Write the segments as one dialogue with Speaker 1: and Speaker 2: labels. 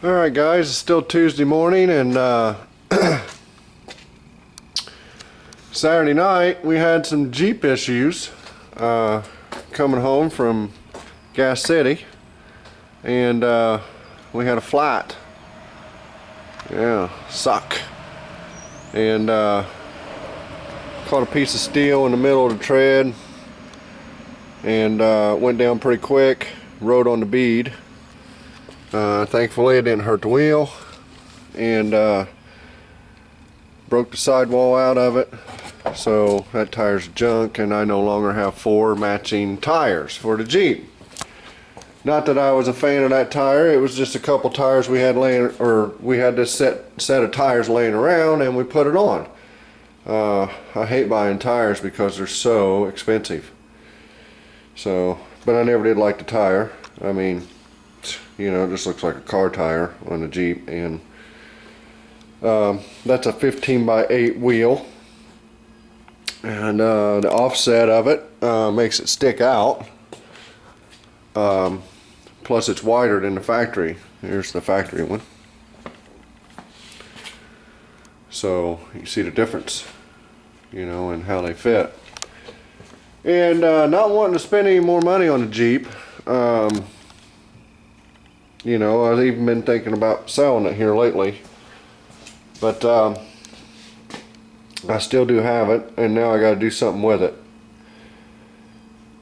Speaker 1: Alright guys, it's still Tuesday morning, and Saturday night we had some Jeep issues coming home from Gas City, and we had a flat. Yeah, suck. And caught a piece of steel in the middle of the tread, and went down pretty quick, rode on the bead. Thankfully it didn't hurt the wheel, and broke the sidewall out of it, so that tire's junk, and I no longer have 4 matching tires for the Jeep. Not that I was a fan of that tire, it was just a couple tires we had laying, or we had this set of tires laying around and we put it on. I hate buying tires because they're so expensive. So, but I never did like the tire. I mean, you know, it just looks like a car tire on the Jeep, and that's a 15x8 wheel, and the offset of it makes it stick out. Plus it's wider than the factory. Here's the factory one. So you see the difference, you know, and how they fit. And not wanting to spend any more money on the Jeep. You know, I've even been thinking about selling it here lately, but I still do have it, and now I got to do something with it.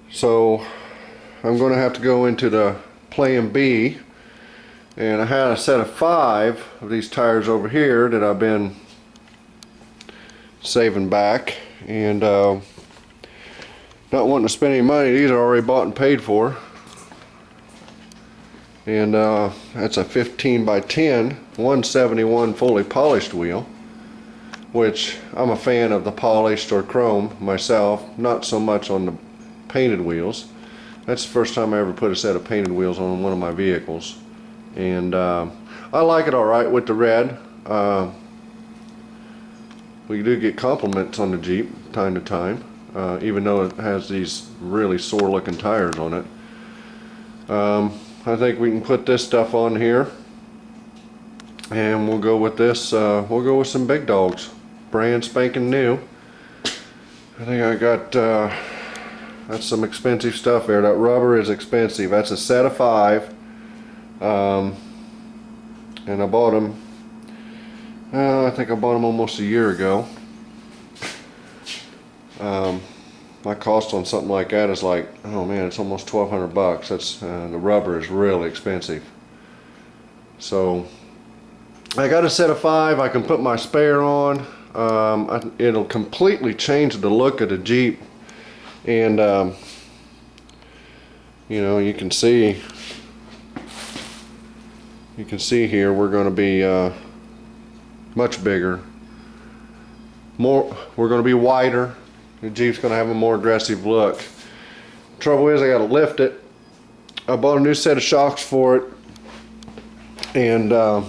Speaker 1: So I'm going to have to go into the plan B, and I had a set of 5 of these tires over here that I've been saving back, and not wanting to spend any money. These are already bought and paid for. And that's a 15x10 171 fully polished wheel, which I'm a fan of the polished or chrome myself, not so much on the painted wheels. That's the first time I ever put a set of painted wheels on one of my vehicles, and I like it alright with the red. We do get compliments on the Jeep time to time, even though it has these really sore looking tires on it. I think we can put this stuff on here, and we'll go with this. We'll go with some big dogs, brand spanking new. I think I got that's some expensive stuff there. That rubber is expensive. That's a set of 5, and I bought them. I think I bought them almost a year ago. My cost on something like that is like, oh man, it's almost $1,200. That's the rubber is really expensive. So I got a set of 5. I can put my spare on. It'll completely change the look of the Jeep, and you know, you can see here we're going to be much bigger. We're going to be wider. The Jeep's going to have a more aggressive look. Trouble is, I got to lift it. I bought a new set of shocks for it, and I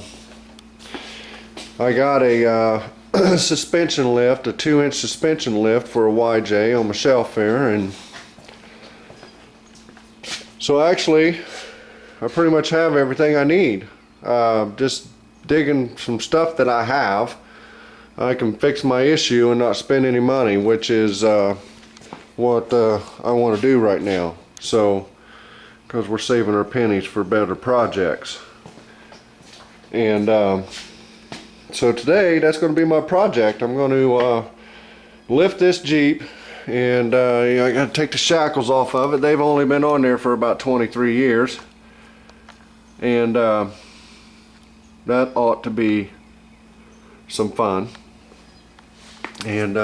Speaker 1: got a suspension lift, a 2-inch suspension lift for a YJ on my shelf there, and so actually I pretty much have everything I need. Just digging some stuff that I have, I can fix my issue and not spend any money, which is what I want to do right now. So, because we're saving our pennies for better projects. And so today, that's going to be my project. I'm going to lift this Jeep, and you know, I got to take the shackles off of it. They've only been on there for about 23 years. And that ought to be some fun. And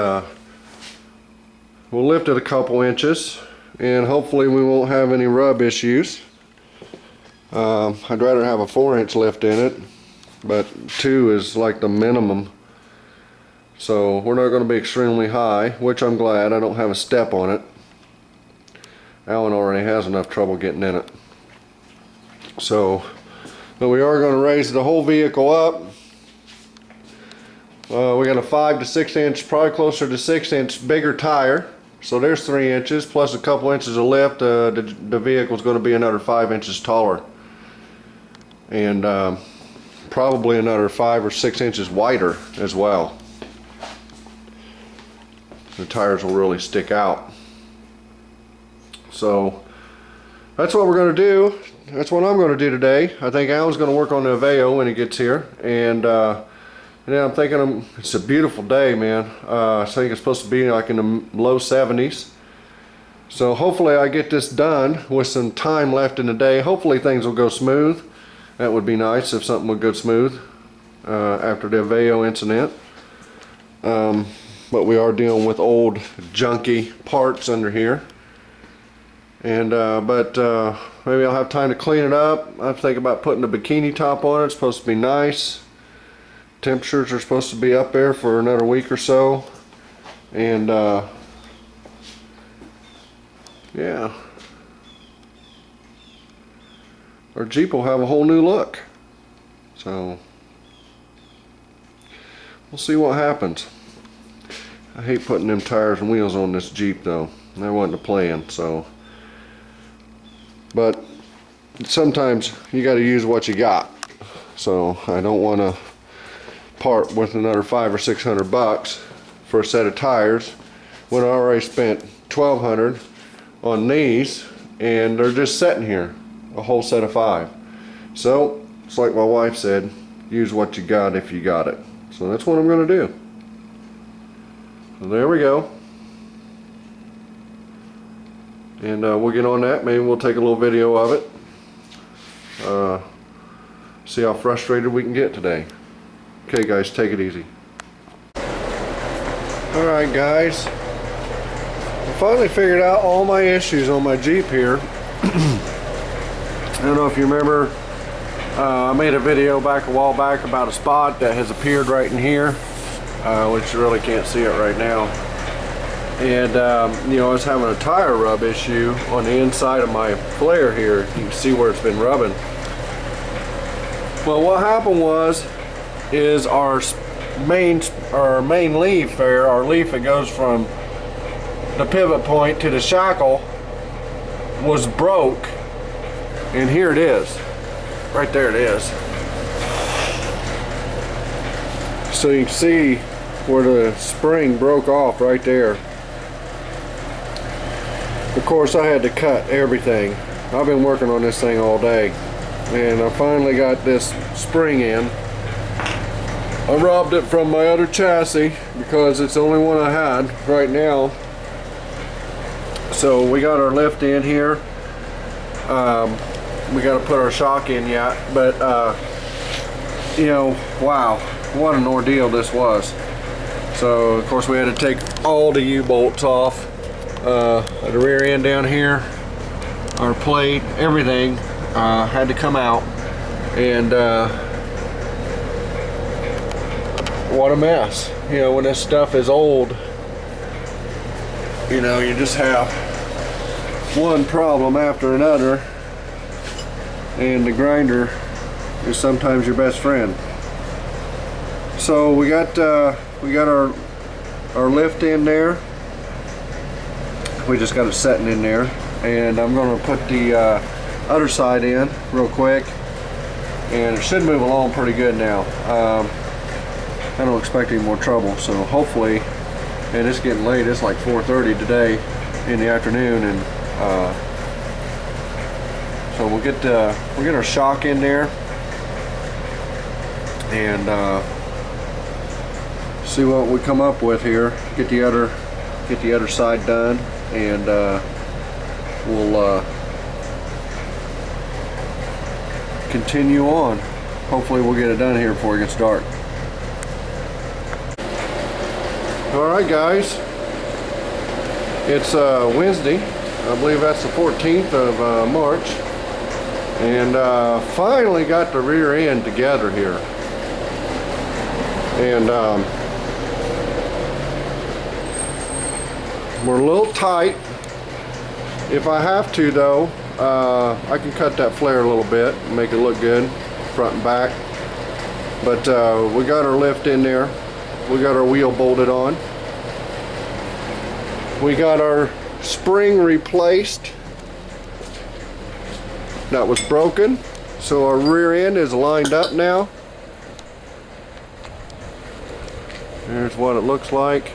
Speaker 1: we'll lift it a couple inches, and hopefully we won't have any rub issues. I'd rather have a 4-inch lift in it, but 2 is like the minimum. So we're not going to be extremely high, which I'm glad. I don't have a step on it. Alan already has enough trouble getting in it. So, but we are going to raise the whole vehicle up. We got a 5 to 6 inch, probably closer to 6 inch bigger tire. So there's 3 inches plus a couple inches of lift. The vehicle's going to be another 5 inches taller. And probably another 5 or 6 inches wider as well. The tires will really stick out. So that's what we're going to do. That's what I'm going to do today. I think Alan's going to work on the Aveo when he gets here. And then I'm thinking it's a beautiful day, man. I think it's supposed to be like in the low 70s. So hopefully I get this done with some time left in the day. Hopefully things will go smooth. That would be nice if something would go smooth after the Aveo incident. But we are dealing with old junky parts under here. And maybe I'll have time to clean it up. I'm thinking about putting a bikini top on it. It's supposed to be nice. Temperatures are supposed to be up there for another week or so. And yeah, our Jeep will have a whole new look. So we'll see what happens. I hate putting them tires and wheels on this Jeep though. That wasn't the plan. So, but sometimes you got to use what you got. So I don't want to part with another $500 or $600 for a set of tires when I already spent $1,200 on these, and they're just sitting here, a whole set of 5. So it's like my wife said, use what you got if you got it. So that's what I'm going to do. So there we go. And we'll get on that. Maybe we'll take a little video of it. See how frustrated we can get today. Okay guys, take it easy. Alright guys, I finally figured out all my issues on my Jeep here. I don't know if you remember, I made a video back a while back about a spot that has appeared right in here, which you really can't see it right now. And you know, I was having a tire rub issue on the inside of my flare here. You can see where it's been rubbing. Well, what happened is our main leaf there, our leaf that goes from the pivot point to the shackle, was broke, and here it is. Right there it is. So you can see where the spring broke off right there. Of course, I had to cut everything. I've been working on this thing all day, and I finally got this spring in. I robbed it from my other chassis because it's the only one I had right now. So we got our lift in here. We got to put our shock in yet, but you know, wow, what an ordeal this was. So of course we had to take all the U-bolts off. The rear end down here, our plate, everything had to come out, and what a mess. You know, when this stuff is old, you know, you just have one problem after another, and the grinder is sometimes your best friend. So we got our lift in there. We just got it setting in there, and I'm going to put the other side in real quick, and it should move along pretty good now. I don't expect any more trouble, so hopefully, and it's getting late, it's like 4:30 today in the afternoon, and so we'll get our shock in there and see what we come up with here. Get the other side done, and we'll continue on. Hopefully we'll get it done here before it gets dark. Alright guys, it's Wednesday. I believe that's the 14th of March, and finally got the rear end together here. And we're a little tight. If I have to though, I can cut that flare a little bit and make it look good front and back. But we got our lift in there. We got our wheel bolted on. We got our spring replaced that was broken, so our rear end is lined up now. Here's what it looks like.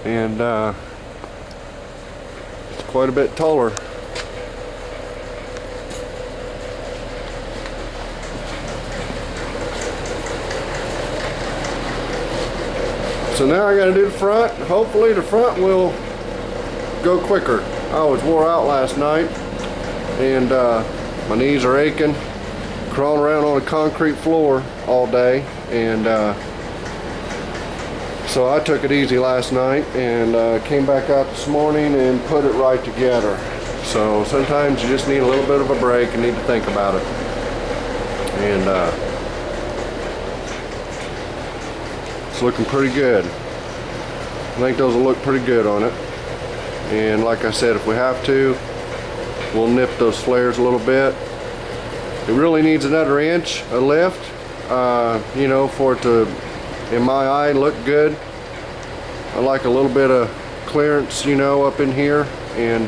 Speaker 1: And it's quite a bit taller. So now I got to do the front. Hopefully the front will go quicker. I was wore out last night, and my knees are aching, crawling around on a concrete floor all day, and so I took it easy last night and came back out this morning and put it right together. So sometimes you just need a little bit of a break and need to think about it. And it's looking pretty good. I think those will look pretty good on it. And like I said, if we have to, we'll nip those flares a little bit. It really needs another inch of lift, you know, for it to, in my eye, look good. I like a little bit of clearance, you know, up in here, and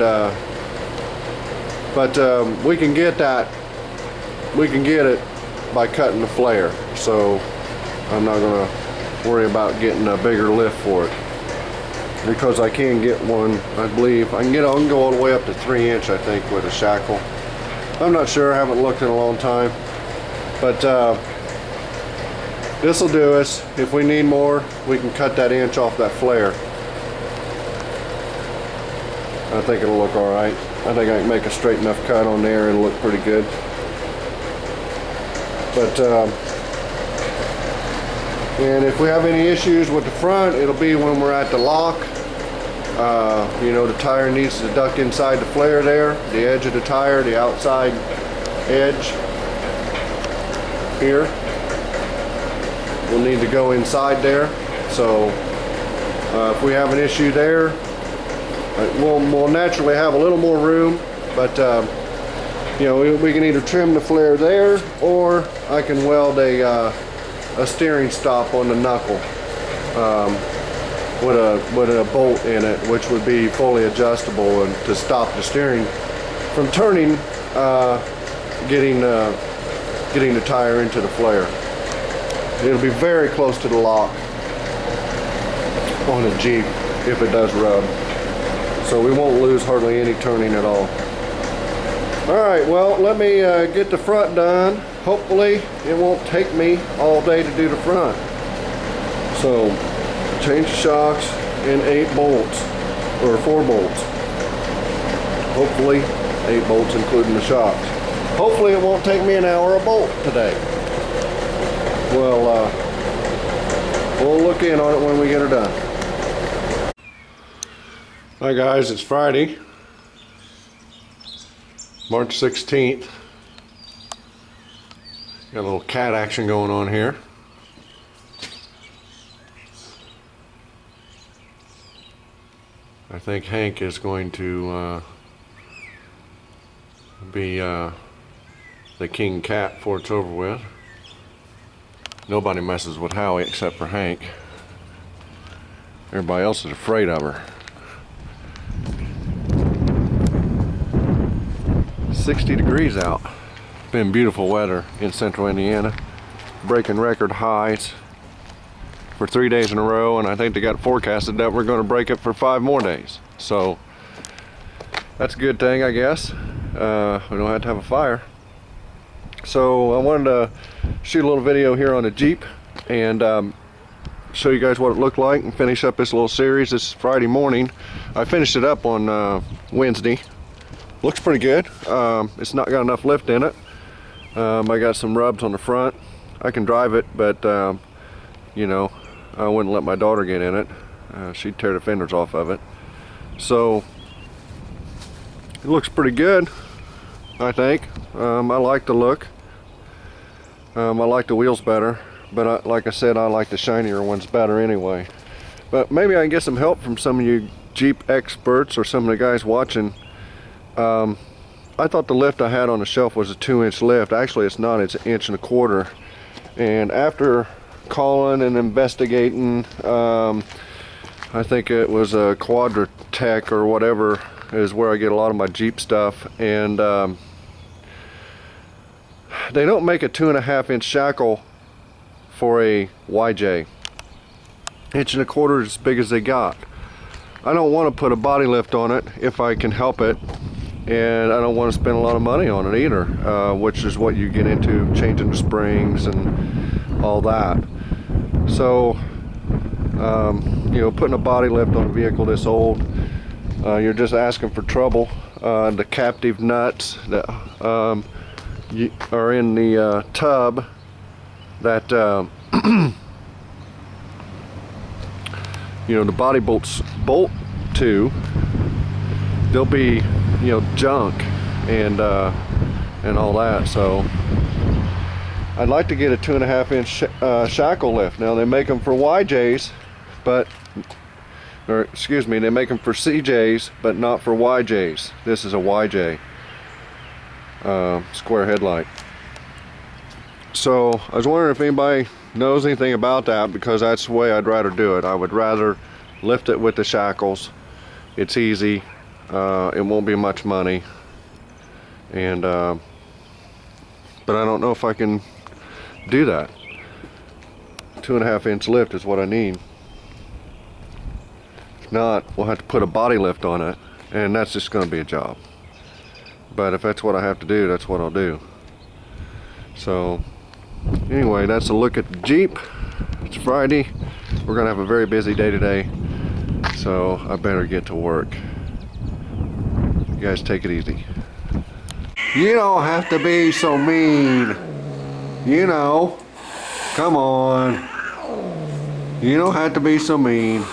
Speaker 1: but we can get that. We can get it by cutting the flare. So I'm not gonna worry about getting a bigger lift for it, because I can get one. I believe I can go all the way up to 3 inch, I think, with a shackle. I'm not sure. I haven't looked in a long time, but this will do us. If we need more, we can cut that inch off that flare. I think it'll look all right. I think I can make a straight enough cut on there and look pretty good. But and if we have any issues with the front, it'll be when we're at the lock. You know, the tire needs to duck inside the flare there, the edge of the tire, the outside edge here. We'll need to go inside there. So if we have an issue there, we'll naturally have a little more room, but you know, we can either trim the flare there, or I can weld a steering stop on the knuckle with a bolt in it, which would be fully adjustable, and to stop the steering from turning, getting the tire into the flare. It'll be very close to the lock on a Jeep if it does rub. So we won't lose hardly any turning at all. Alright, well, let me get the front done. Hopefully it won't take me all day to do the front. So, change the shocks in 8 bolts, or 4 bolts. Hopefully 8 bolts including the shocks. Hopefully it won't take me an hour a bolt today. Well, we'll look in on it when we get her done. Hi guys, it's Friday, March 16th. Got a little cat action going on here. I think Hank is going to be the king cat before it's over with. Nobody messes with Howie except for Hank. Everybody else is afraid of her. 60 degrees out. Been beautiful weather in central Indiana. Breaking record highs for 3 days in a row, and I think they got forecasted that we're going to break it for 5 more days. So that's a good thing, I guess. We don't have to have a fire. So I wanted to shoot a little video here on a Jeep and show you guys what it looked like and finish up this little series. This is Friday morning. I finished it up on Wednesday. Looks pretty good. It's not got enough lift in it. I got some rubs on the front. I can drive it, but you know, I wouldn't let my daughter get in it. She'd tear the fenders off of it. So it looks pretty good, I think. I like the look. I like the wheels better, but like I said, I like the shinier ones better anyway. But maybe I can get some help from some of you Jeep experts or some of the guys watching. I thought the lift I had on the shelf was a 2-inch lift. Actually, it's not. It's 1.25 inches. And after calling and investigating, I think it was a Quadratech or whatever is where I get a lot of my Jeep stuff, and they don't make a 2.5-inch shackle for a YJ. 1.25 inches as big as they got. I don't want to put a body lift on it if I can help it, and I don't want to spend a lot of money on it either, which is what you get into, changing the springs and all that. So you know, putting a body lift on a vehicle this old, you're just asking for trouble. The captive nuts that are in the tub that you know, the body bolts bolt to, they'll be, you know, junk and all that. So I'd like to get a 2.5-inch shackle lift. Now they make them for YJs, but, or excuse me, they make them for CJs, but not for YJs. This is a YJ square headlight. So I was wondering if anybody knows anything about that, because that's the way I'd rather do it. I would rather lift it with the shackles. It's easy. It won't be much money, and but I don't know if I can do that. 2.5-inch lift is what I need. If not, we'll have to put a body lift on it, and that's just going to be a job. But if that's what I have to do, that's what I'll do. So anyway, that's a look at the Jeep. It's Friday. We're gonna have a very busy day today, so I better get to work. You guys take it easy. You don't have to be so mean. You know, come on. You don't have to be so mean.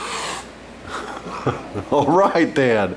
Speaker 1: All right then.